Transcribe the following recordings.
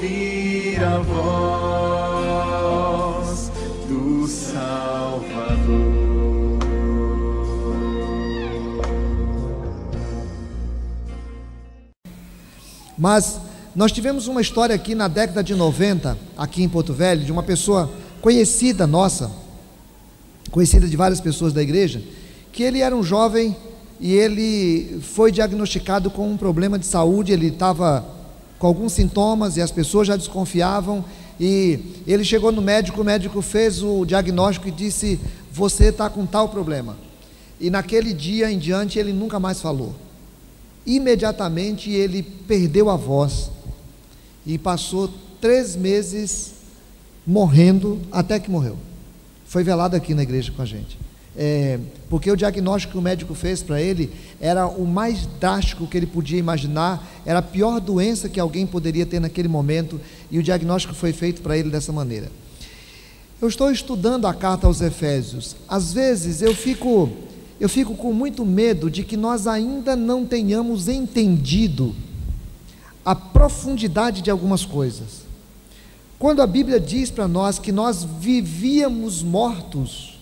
ouvir a voz do Salvador. Mas nós tivemos uma história aqui na década de 90, aqui em Porto Velho, de uma pessoa conhecida nossa, conhecida de várias pessoas da igreja, que ele era um jovem e ele foi diagnosticado com um problema de saúde. Ele estava com alguns sintomas e as pessoas já desconfiavam, e ele chegou no médico, o médico fez o diagnóstico e disse: você está com tal problema. E naquele dia em diante ele nunca mais falou. Imediatamente ele perdeu a voz e passou 3 meses morrendo, até que morreu. Foi velado aqui na igreja com a gente, porque o diagnóstico que o médico fez para ele era o mais drástico que ele podia imaginar, era a pior doença que alguém poderia ter naquele momento, e o diagnóstico foi feito para ele dessa maneira. Eu estou estudando a carta aos Efésios. Às vezes eu fico com muito medo de que nós ainda não tenhamos entendido a profundidade de algumas coisas. Quando a Bíblia diz para nós que nós vivíamos mortos,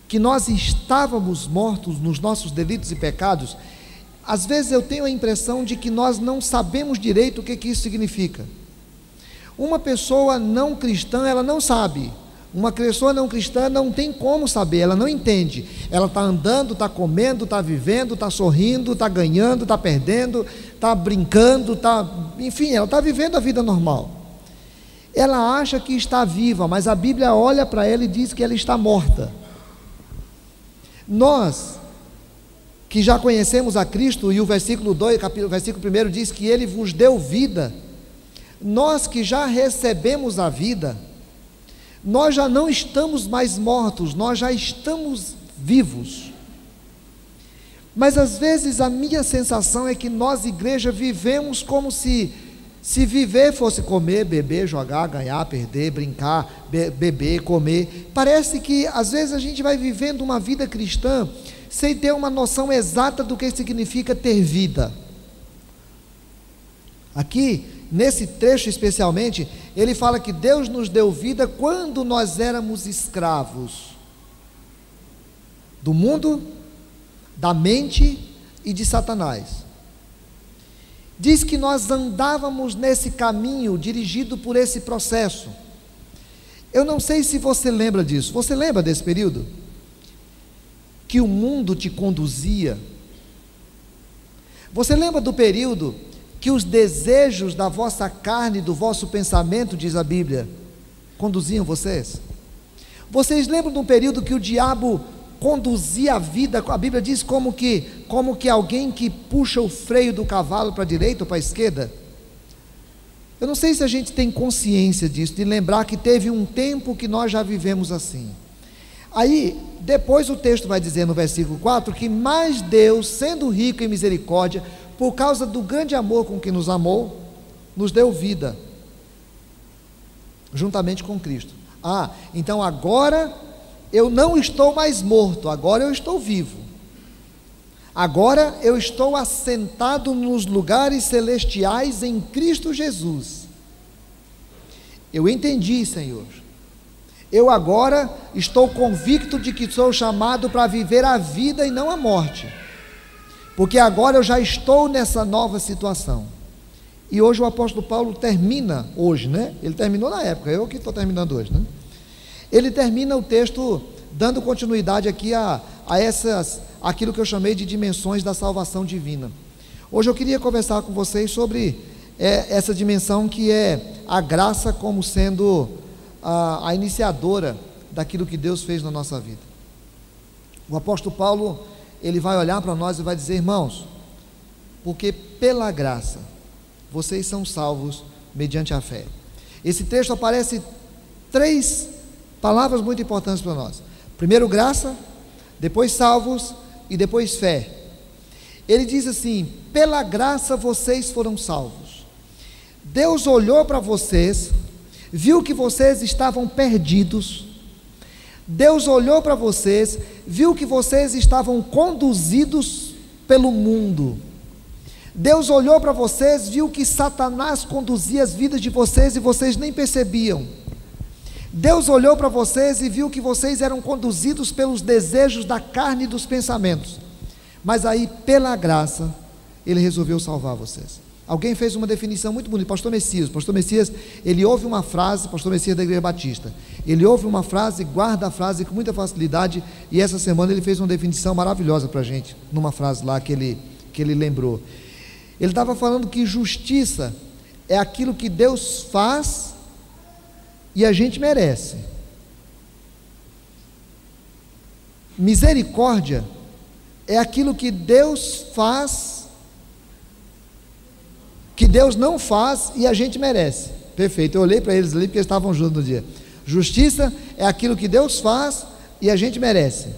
que nós estávamos mortos nos nossos delitos e pecados, às vezes eu tenho a impressão de que nós não sabemos direito o que isso significa. Uma pessoa não cristã, ela não sabe. Uma pessoa não cristã não tem como saber, ela não entende. Ela está andando, está comendo, está vivendo, está sorrindo, está ganhando, está perdendo, está brincando, enfim, ela está vivendo a vida normal. Ela acha que está viva, mas a Bíblia olha para ela e diz que ela está morta. Nós, que já conhecemos a Cristo, e o versículo 2, o versículo 1 diz que Ele vos deu vida, nós que já recebemos a vida, nós já não estamos mais mortos, nós já estamos vivos. Mas às vezes a minha sensação é que nós, igreja, vivemos como se viver fosse comer, beber, jogar, ganhar, perder, brincar, beber, comer. Parece que às vezes a gente vai vivendo uma vida cristã sem ter uma noção exata do que significa ter vida. Aqui, nesse trecho especialmente, ele fala que Deus nos deu vida quando nós éramos escravos do mundo, da mente e de Satanás. Diz que nós andávamos nesse caminho, dirigido por esse processo. Eu não sei se você lembra disso. Você lembra desse período? Que o mundo te conduzia? Você lembra do período que os desejos da vossa carne, do vosso pensamento, diz a Bíblia, conduziam vocês? Vocês lembram de um período que o diabo conduzia a vida? A Bíblia diz como que alguém que puxa o freio do cavalo para a direita ou para a esquerda. Eu não sei se a gente tem consciência disso, de lembrar que teve um tempo que nós já vivemos assim. Aí, depois o texto vai dizer no versículo 4, que mais Deus, sendo rico em misericórdia, por causa do grande amor com que nos amou, nos deu vida, juntamente com Cristo. Então agora eu não estou mais morto, agora eu estou vivo. Agora eu estou assentado nos lugares celestiais em Cristo Jesus. Eu entendi, Senhor. Eu agora estou convicto de que sou chamado para viver a vida e não a morte, porque agora eu já estou nessa nova situação. E hoje o apóstolo Paulo termina, hoje, né? Ele terminou na época, eu que estou terminando hoje, né? Ele termina o texto dando continuidade aqui a aquilo que eu chamei de dimensões da salvação divina. Hoje eu queria conversar com vocês sobre essa dimensão que é a graça como sendo a iniciadora daquilo que Deus fez na nossa vida. O apóstolo Paulo, ele vai olhar para nós e vai dizer: irmãos, porque pela graça vocês são salvos mediante a fé. Esse texto aparece 3 palavras muito importantes para nós. Primeiro graça, depois salvos e depois fé. Ele diz assim: pela graça vocês foram salvos. Deus olhou para vocês, viu que vocês estavam perdidos. Deus olhou para vocês, viu que vocês estavam conduzidos pelo mundo. Deus olhou para vocês, viu que Satanás conduzia as vidas de vocês e vocês nem percebiam. Deus olhou para vocês e viu que vocês eram conduzidos pelos desejos da carne e dos pensamentos. Mas aí, pela graça, Ele resolveu salvar vocês. Alguém fez uma definição muito bonita, Pastor Messias, ele ouve uma frase, Pastor Messias da Igreja Batista, ele ouve uma frase, guarda a frase com muita facilidade, e essa semana ele fez uma definição maravilhosa para a gente, numa frase lá que ele lembrou. Ele estava falando que justiça é aquilo que Deus faz e a gente merece. Misericórdia é aquilo que Deus faz, que Deus não faz e a gente merece. Perfeito, eu olhei para eles ali porque eles estavam juntos no dia. Justiça é aquilo que Deus faz e a gente merece.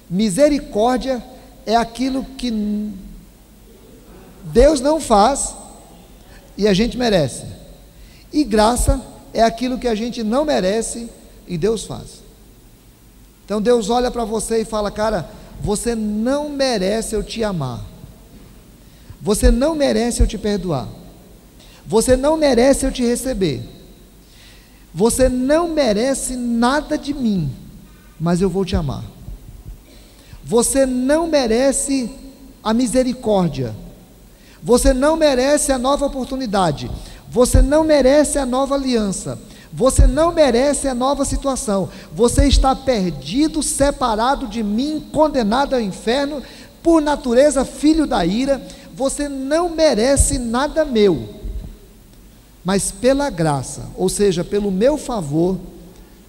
Misericórdia é aquilo que Deus não faz e a gente merece. E graça é aquilo que a gente não merece e Deus faz. Então Deus olha para você e fala: cara, você não merece eu te amar, você não merece eu te perdoar, você não merece eu te receber, você não merece nada de mim, mas eu vou te amar. Você não merece a misericórdia, você não merece a nova oportunidade, você não merece a nova aliança, você não merece a nova situação, você está perdido, separado de mim, condenado ao inferno, por natureza filho da ira, você não merece nada meu, mas pela graça, ou seja, pelo meu favor,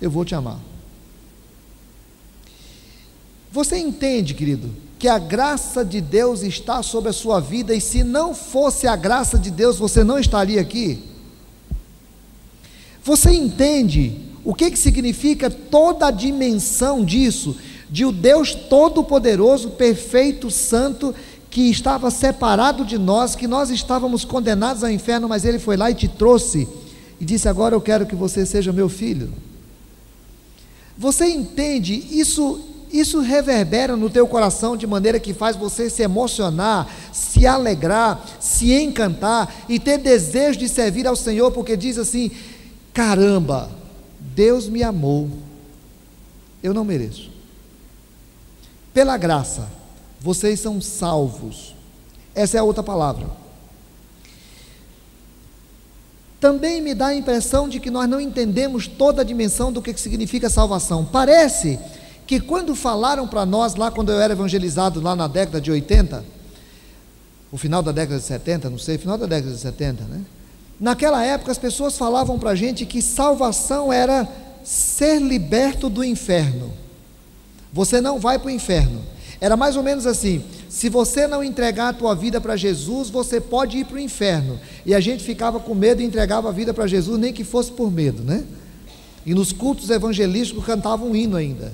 eu vou te amar. Você entende, querido, que a graça de Deus está sobre a sua vida, e se não fosse a graça de Deus, você não estaria aqui? Você entende o que significa toda a dimensão disso, de o Deus Todo-Poderoso, perfeito, santo, que estava separado de nós, que nós estávamos condenados ao inferno, mas Ele foi lá e te trouxe, e disse: agora eu quero que você seja meu filho. Você entende? Isso reverbera no teu coração de maneira que faz você se emocionar, se alegrar, se encantar e ter desejo de servir ao Senhor, porque diz assim: caramba, Deus me amou, eu não mereço. Pela graça, vocês são salvos. Essa é a outra palavra. Também me dá a impressão de que nós não entendemos toda a dimensão do que significa salvação. Parece que quando falaram para nós, lá quando eu era evangelizado, lá na década de 80, o final da década de 70, não sei, final da década de 70, né? Naquela época as pessoas falavam para a gente que salvação era ser liberto do inferno. Você não vai para o inferno. Era mais ou menos assim: se você não entregar a tua vida para Jesus, você pode ir para o inferno. E a gente ficava com medo e entregava a vida para Jesus, nem que fosse por medo, né? E nos cultos evangelísticos cantavam um hino ainda: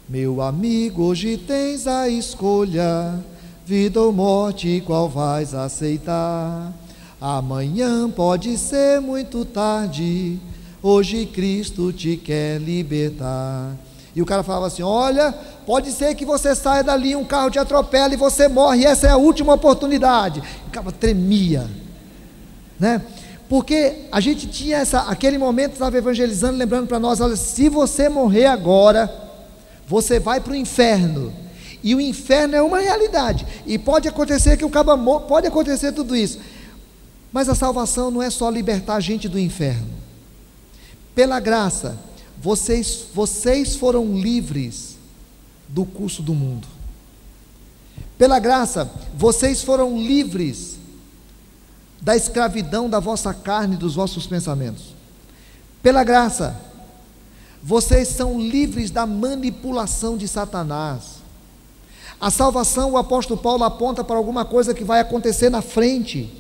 meu amigo, hoje tens a escolha, vida ou morte, qual vais aceitar? Amanhã pode ser muito tarde, hoje Cristo te quer libertar. E o cara falava assim: olha, pode ser que você saia dali, um carro te atropela e você morre, e essa é a última oportunidade. O cara tremia, né? Porque a gente tinha aquele momento, estava evangelizando, lembrando para nós: olha, se você morrer agora, você vai para o inferno, e o inferno é uma realidade, e pode acontecer que o cabo morra, pode acontecer tudo isso, mas a salvação não é só libertar a gente do inferno. Pela graça, vocês foram livres do curso do mundo. Pela graça, vocês foram livres da escravidão da vossa carne e dos vossos pensamentos. Pela graça, vocês são livres da manipulação de Satanás. A salvação, o apóstolo Paulo aponta para alguma coisa que vai acontecer na frente,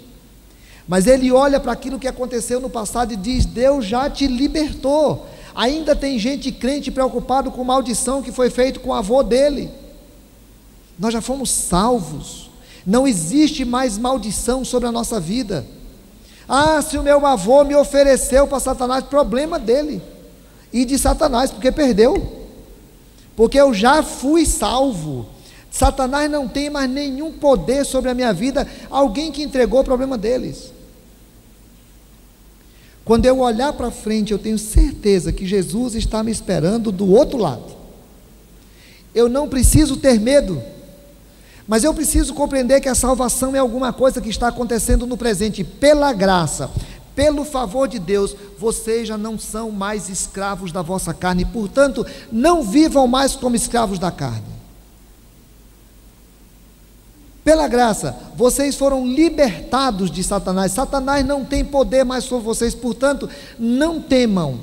mas ele olha para aquilo que aconteceu no passado e diz: Deus já te libertou. Ainda tem gente crente preocupado com maldição que foi feito com o avô dele. Nós já fomos salvos, não existe mais maldição sobre a nossa vida. Ah, se o meu avô me ofereceu para Satanás, problema dele e de Satanás, porque perdeu, porque eu já fui salvo. Satanás não tem mais nenhum poder sobre a minha vida. Alguém que entregou o problema deles. Quando eu olhar para frente, eu tenho certeza que Jesus está me esperando do outro lado. Eu não preciso ter medo, mas eu preciso compreender que a salvação é alguma coisa que está acontecendo no presente. Pela graça, pelo favor de Deus, vocês já não são mais escravos da vossa carne, portanto, não vivam mais como escravos da carne. Pela graça, vocês foram libertados de Satanás. Satanás não tem poder mais sobre vocês, portanto, não temam,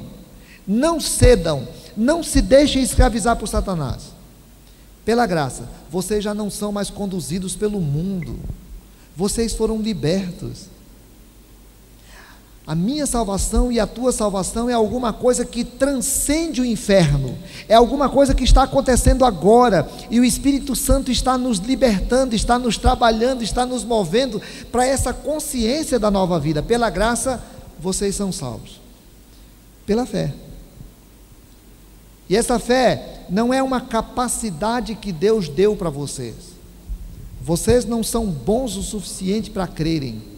não cedam, não se deixem escravizar por Satanás. Pela graça, vocês já não são mais conduzidos pelo mundo, vocês foram libertos. A minha salvação e a tua salvação é alguma coisa que transcende o inferno, é alguma coisa que está acontecendo agora, e o Espírito Santo está nos libertando, está nos trabalhando, está nos movendo para essa consciência da nova vida. Pela graça, vocês são salvos, pela fé. E essa fé não é uma capacidade que Deus deu para vocês. Vocês não são bons o suficiente para crerem.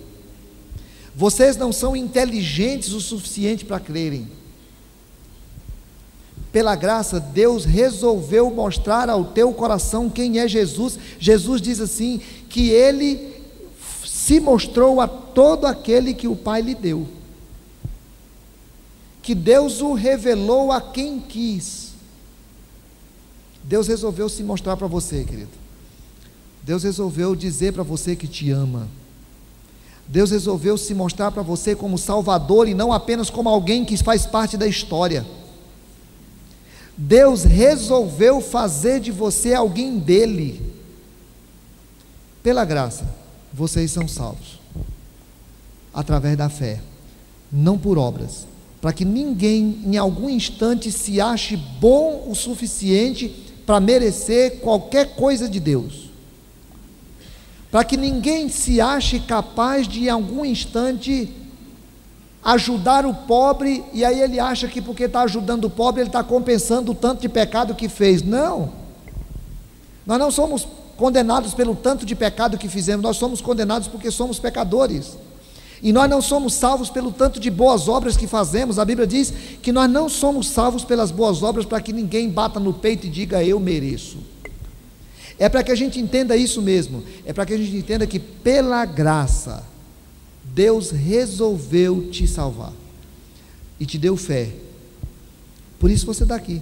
Vocês não são inteligentes o suficiente para crerem. Pela graça, Deus resolveu mostrar ao teu coração quem é Jesus. Jesus diz assim, que Ele se mostrou a todo aquele que o Pai lhe deu. Que Deus o revelou a quem quis. Deus resolveu se mostrar para você, querido. Deus resolveu dizer para você que te ama. Deus resolveu se mostrar para você como Salvador e não apenas como alguém que faz parte da história. Deus resolveu fazer de você alguém dele. Pela graça, vocês são salvos, através da fé, não por obras, para que ninguém em algum instante se ache bom o suficiente para merecer qualquer coisa de Deus. Para que ninguém se ache capaz de em algum instante ajudar o pobre, e aí ele acha que porque está ajudando o pobre, ele está compensando o tanto de pecado que fez. Não, nós não somos condenados pelo tanto de pecado que fizemos, nós somos condenados porque somos pecadores, e nós não somos salvos pelo tanto de boas obras que fazemos. A Bíblia diz que nós não somos salvos pelas boas obras para que ninguém bata no peito e diga eu mereço. É para que a gente entenda isso mesmo, é para que a gente entenda que pela graça, Deus resolveu te salvar, e te deu fé, por isso você está aqui.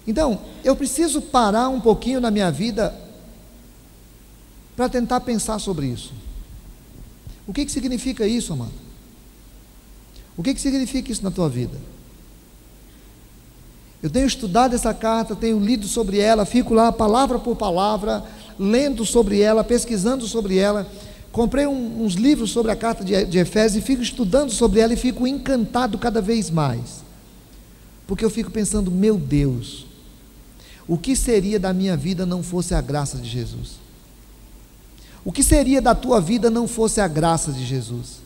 Então, eu preciso parar um pouquinho na minha vida, para tentar pensar sobre isso. O que significa isso, amado? O que significa isso na tua vida? Eu tenho estudado essa carta, tenho lido sobre ela, fico lá palavra por palavra, lendo sobre ela, pesquisando sobre ela. Comprei uns livros sobre a carta de Efésios e fico estudando sobre ela e fico encantado cada vez mais, porque eu fico pensando, meu Deus, o que seria da minha vida não fosse a graça de Jesus? O que seria da tua vida não fosse a graça de Jesus?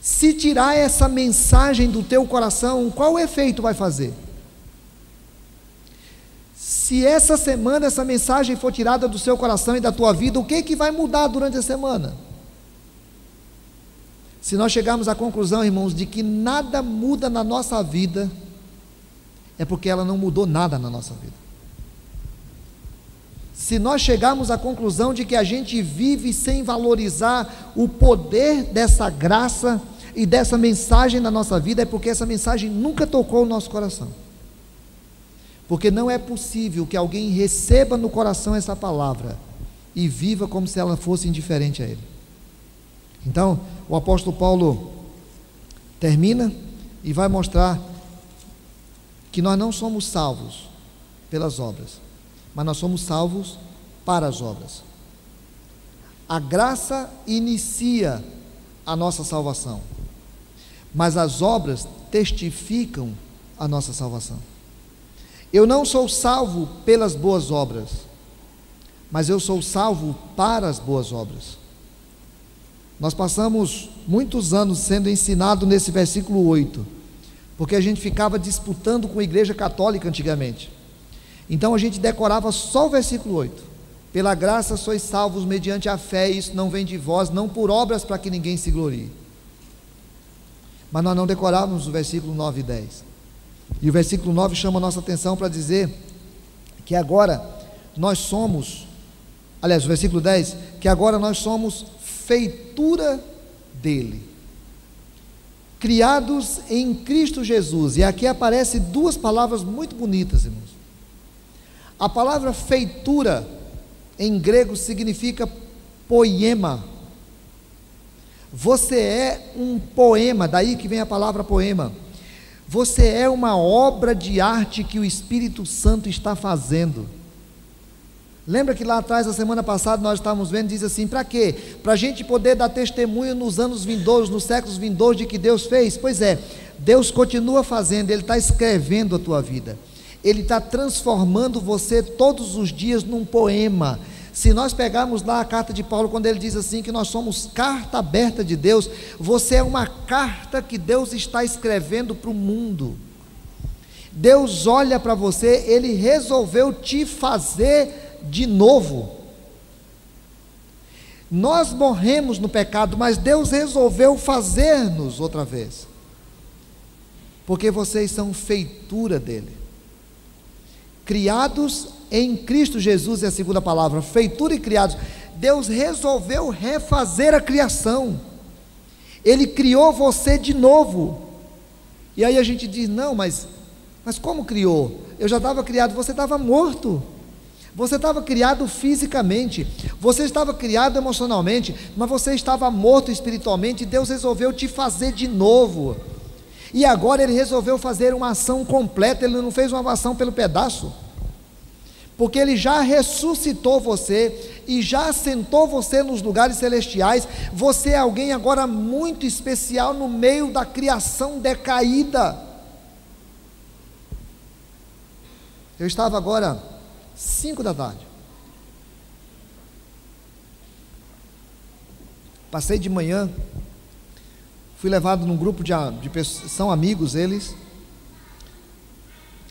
Se tirar essa mensagem do teu coração, qual efeito vai fazer? Se essa semana essa mensagem for tirada do seu coração e da tua vida, o que vai mudar durante a semana? Se nós chegarmos à conclusão, irmãos, de que nada muda na nossa vida, é porque ela não mudou nada na nossa vida. Se nós chegarmos à conclusão de que a gente vive sem valorizar o poder dessa graça e dessa mensagem na nossa vida, é porque essa mensagem nunca tocou o nosso coração. Porque não é possível que alguém receba no coração essa palavra e viva como se ela fosse indiferente a ele. Então, o apóstolo Paulo termina e vai mostrar que nós não somos salvos pelas obras, mas nós somos salvos para as obras. A graça inicia a nossa salvação, mas as obras testificam a nossa salvação. Eu não sou salvo pelas boas obras, mas eu sou salvo para as boas obras. Nós passamos muitos anos sendo ensinado nesse versículo 8, porque a gente ficava disputando com a igreja católica antigamente. Então a gente decorava só o versículo 8: pela graça sois salvos mediante a fé, e isso não vem de vós, não por obras, para que ninguém se glorie. Mas nós não decorávamos o versículo 9 e 10. E o versículo 9 chama a nossa atenção para dizer que agora nós somos, aliás, o versículo 10, que agora nós somos feitura dele, criados em Cristo Jesus. E aqui aparecem duas palavras muito bonitas, irmãos. A palavra feitura em grego significa poema. Você é um poema, daí que vem a palavra poema. Você é uma obra de arte que o Espírito Santo está fazendo. Lembra que lá atrás, na semana passada, nós estávamos vendo, diz assim, para quê? Para a gente poder dar testemunho nos anos vindouros, nos séculos vindouros, de que Deus fez. Pois é, Deus continua fazendo, Ele está escrevendo a tua vida, Ele está transformando você todos os dias num poema. Se nós pegarmos lá a carta de Paulo, quando ele diz assim, que nós somos carta aberta de Deus, você é uma carta que Deus está escrevendo para o mundo. Deus olha para você, Ele resolveu te fazer de novo. Nós morremos no pecado, mas Deus resolveu fazer-nos outra vez, porque vocês são feitura dele, criados em Cristo Jesus. É a segunda palavra, feitura e criados. Deus resolveu refazer a criação, Ele criou você de novo. E aí a gente diz, não, mas como criou? Eu já estava criado. Você estava morto, você estava criado fisicamente, você estava criado emocionalmente, mas você estava morto espiritualmente, e Deus resolveu te fazer de novo. E agora Ele resolveu fazer uma ação completa, Ele não fez uma ação pelo pedaço, porque Ele já ressuscitou você, e já assentou você nos lugares celestiais. Você é alguém agora muito especial no meio da criação decaída. Eu estava agora 5 da tarde, passei de manhã, fui levado num grupo de pessoas, são amigos eles,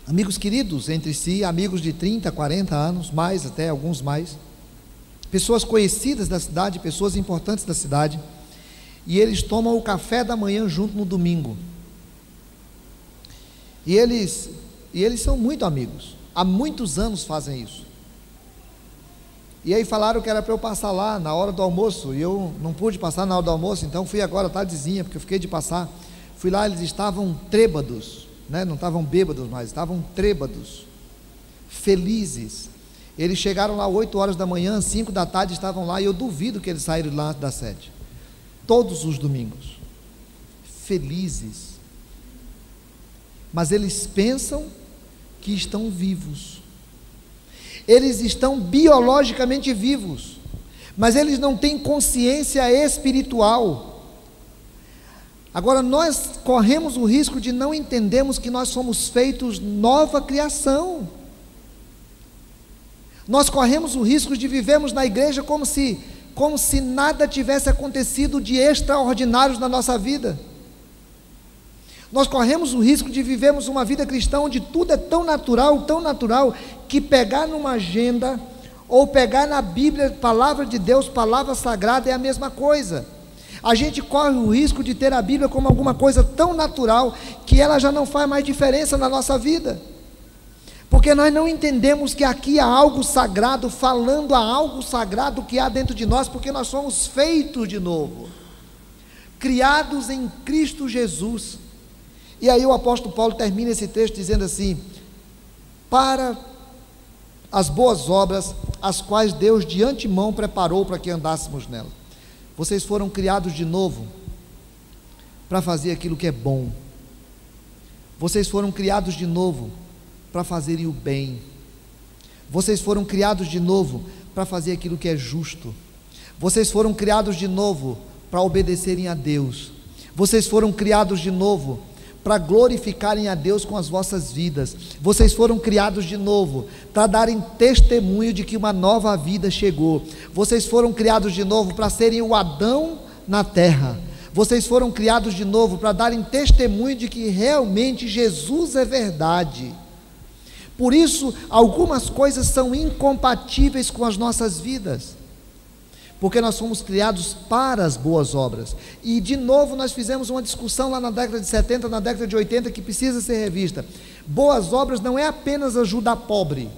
amigos queridos entre si, amigos de 30, 40 anos, mais até, alguns mais, pessoas conhecidas da cidade, pessoas importantes da cidade, e eles tomam o café da manhã junto no domingo, e eles são muito amigos, há muitos anos fazem isso. E aí falaram que era para eu passar lá na hora do almoço, e eu não pude passar na hora do almoço, então fui agora tardezinha, porque eu fiquei de passar. Fui lá, eles estavam trêbados, né? Não estavam bêbados mais, estavam trêbados, felizes. Eles chegaram lá 8 horas da manhã, 5 da tarde estavam lá, e eu duvido que eles saíram lá das 7, todos os domingos, felizes, mas eles pensam que estão vivos, eles estão biologicamente vivos, mas eles não têm consciência espiritual. Agora nós corremos o risco de não entendermos que nós somos feitos nova criação. Nós corremos o risco de vivermos na igreja como se nada tivesse acontecido de extraordinário na nossa vida. Nós corremos o risco de vivermos uma vida cristã onde tudo é tão natural, que pegar numa agenda, ou pegar na Bíblia, palavra de Deus, palavra sagrada, é a mesma coisa. A gente corre o risco de ter a Bíblia como alguma coisa tão natural, que ela já não faz mais diferença na nossa vida, porque nós não entendemos que aqui há algo sagrado, falando a algo sagrado que há dentro de nós, porque nós somos feitos de novo, criados em Cristo Jesus. E aí o apóstolo Paulo termina esse texto dizendo assim: para as boas obras, as quais Deus de antemão preparou para que andássemos nela. Vocês foram criados de novo para fazer aquilo que é bom. Vocês foram criados de novo para fazerem o bem. Vocês foram criados de novo para fazer aquilo que é justo. Vocês foram criados de novo para obedecerem a Deus. Vocês foram criados de novo para glorificarem a Deus com as vossas vidas. Vocês foram criados de novo para darem testemunho de que uma nova vida chegou. Vocês foram criados de novo para serem o Adão na terra. Vocês foram criados de novo para darem testemunho de que realmente Jesus é verdade. Por isso, algumas coisas são incompatíveis com as nossas vidas, porque nós fomos criados para as boas obras. E de novo nós fizemos uma discussão lá na década de 70, na década de 80, que precisa ser revista. Boas obras não é apenas ajudar pobre,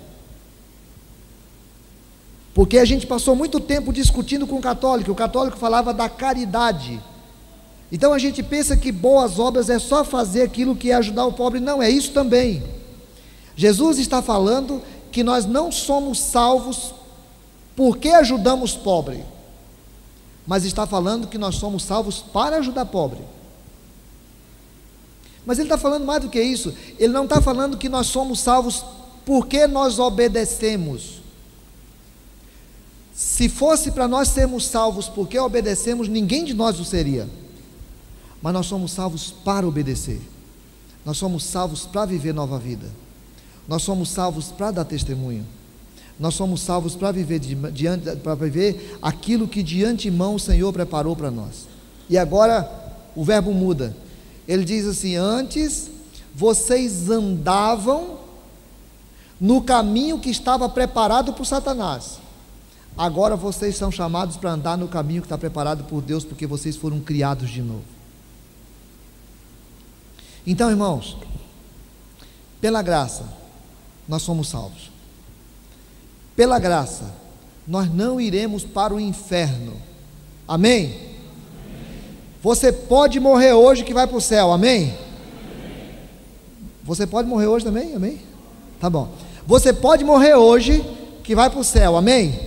porque a gente passou muito tempo discutindo com o católico falava da caridade. Então a gente pensa que boas obras é só fazer aquilo que é ajudar o pobre. Não, é isso também. Jesus está falando que nós não somos salvos porque ajudamos pobre, mas está falando que nós somos salvos para ajudar pobre. Mas ele está falando mais do que isso. Ele não está falando que nós somos salvos porque nós obedecemos. Se fosse para nós sermos salvos porque obedecemos, ninguém de nós o seria. Mas nós somos salvos para obedecer. Nós somos salvos para viver nova vida. Nós somos salvos para dar testemunho. Nós somos salvos para viver para viver aquilo que de antemão o Senhor preparou para nós. E agora o verbo muda. Ele diz assim: antes vocês andavam no caminho que estava preparado por Satanás. Agora vocês são chamados para andar no caminho que está preparado por Deus, porque vocês foram criados de novo. Então, irmãos, pela graça nós somos salvos. Pela graça nós não iremos para o inferno. Amém? Você pode morrer hoje que vai para o céu. Amém? Você pode morrer hoje também? Amém? Tá bom. Você pode morrer hoje que vai para o céu. Amém?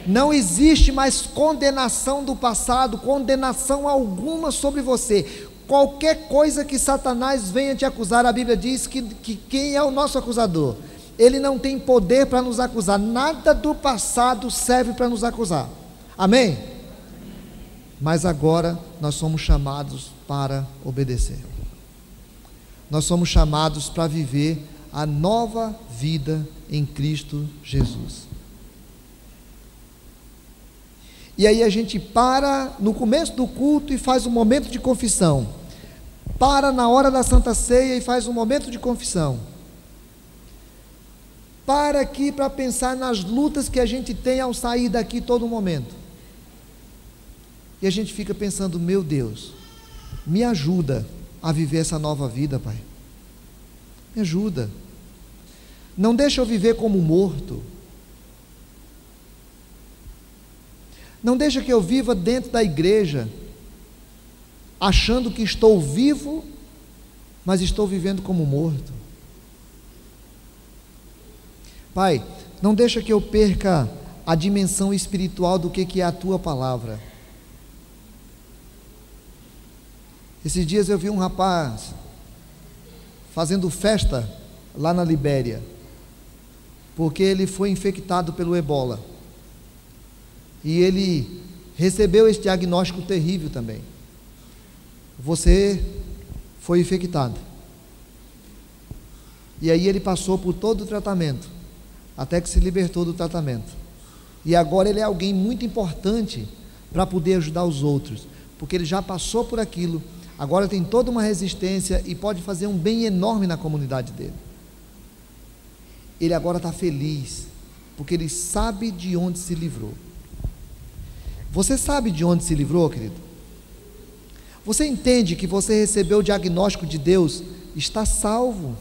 Não existe mais condenação do passado, condenação alguma sobre você. Qualquer coisa que Satanás venha te acusar, a Bíblia diz que quem é o nosso acusador? Ele não tem poder para nos acusar. Nada do passado serve para nos acusar. Amém? Mas agora nós somos chamados para obedecer. Nós somos chamados para viver a nova vida em Cristo Jesus. E aí a gente para no começo do culto e faz um momento de confissão. Para na hora da Santa Ceia e faz um momento de confissão. Para aqui para pensar nas lutas que a gente tem ao sair daqui todo momento. E a gente fica pensando: meu Deus, me ajuda a viver essa nova vida, Pai. Me ajuda. Não deixa eu viver como morto. Não deixa que eu viva dentro da igreja, achando que estou vivo, mas estou vivendo como morto. Pai, não deixa que eu perca a dimensão espiritual do que é a Tua palavra. Esses dias eu vi um rapaz fazendo festa lá na Libéria, porque ele foi infectado pelo ebola. E ele recebeu esse diagnóstico terrível também. Você foi infectado. E aí ele passou por todo o tratamento, até que se libertou do tratamento. E agora ele é alguém muito importante para poder ajudar os outros, porque ele já passou por aquilo, agora tem toda uma resistência e pode fazer um bem enorme na comunidade dele. Ele agora está feliz, porque ele sabe de onde se livrou. Você sabe de onde se livrou, querido? Você entende que você recebeu o diagnóstico de Deus, está salvo.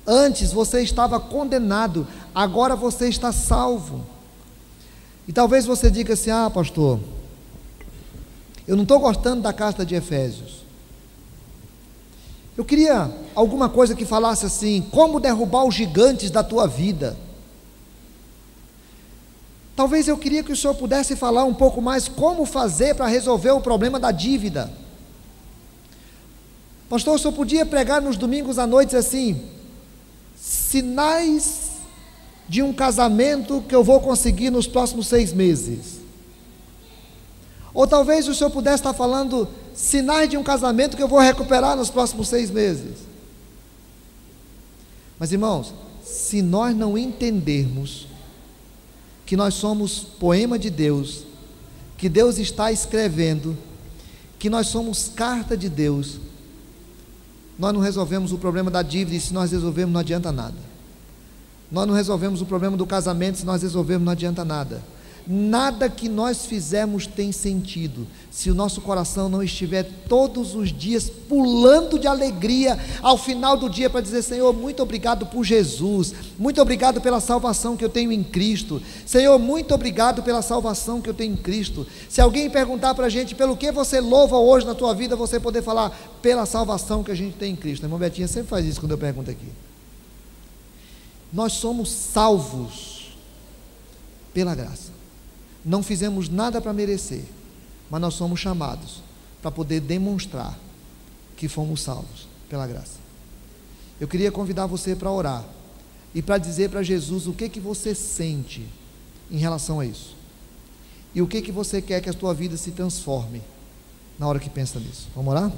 Antes você estava condenado, agora você está salvo. E talvez você diga assim: ah, pastor, eu não estou gostando da carta de Efésios. Eu queria alguma coisa que falasse assim: como derrubar os gigantes da tua vida. Talvez eu queria que o senhor pudesse falar um pouco mais como fazer para resolver o problema da dívida. Pastor, o senhor podia pregar nos domingos à noite assim: sinais de um casamento que eu vou conseguir nos próximos 6 meses. Ou talvez o senhor pudesse estar falando sinais de um casamento que eu vou recuperar nos próximos 6 meses. Mas irmãos, se nós não entendermos que nós somos poema de Deus, que Deus está escrevendo, que nós somos carta de Deus, Nós não resolvemos o problema da dívida, e se nós resolvermos não adianta nada. Nós não resolvemos o problema do casamento, se nós resolvermos não adianta nada. Nada que nós fizermos tem sentido se o nosso coração não estiver todos os dias pulando de alegria ao final do dia para dizer: Senhor, muito obrigado por Jesus, muito obrigado pela salvação que eu tenho em Cristo. Senhor, muito obrigado pela salvação que eu tenho em Cristo. Se alguém perguntar para a gente pelo que você louva hoje na tua vida, você poder falar: pela salvação que a gente tem em Cristo. A irmã Betinha sempre faz isso quando eu pergunto aqui. Nós somos salvos pela graça. Não fizemos nada para merecer, mas nós somos chamados para poder demonstrar que fomos salvos pela graça. Eu queria convidar você para orar e para dizer para Jesus o que você sente em relação a isso, e o que você quer que a tua vida se transforme na hora que pensa nisso. Vamos orar?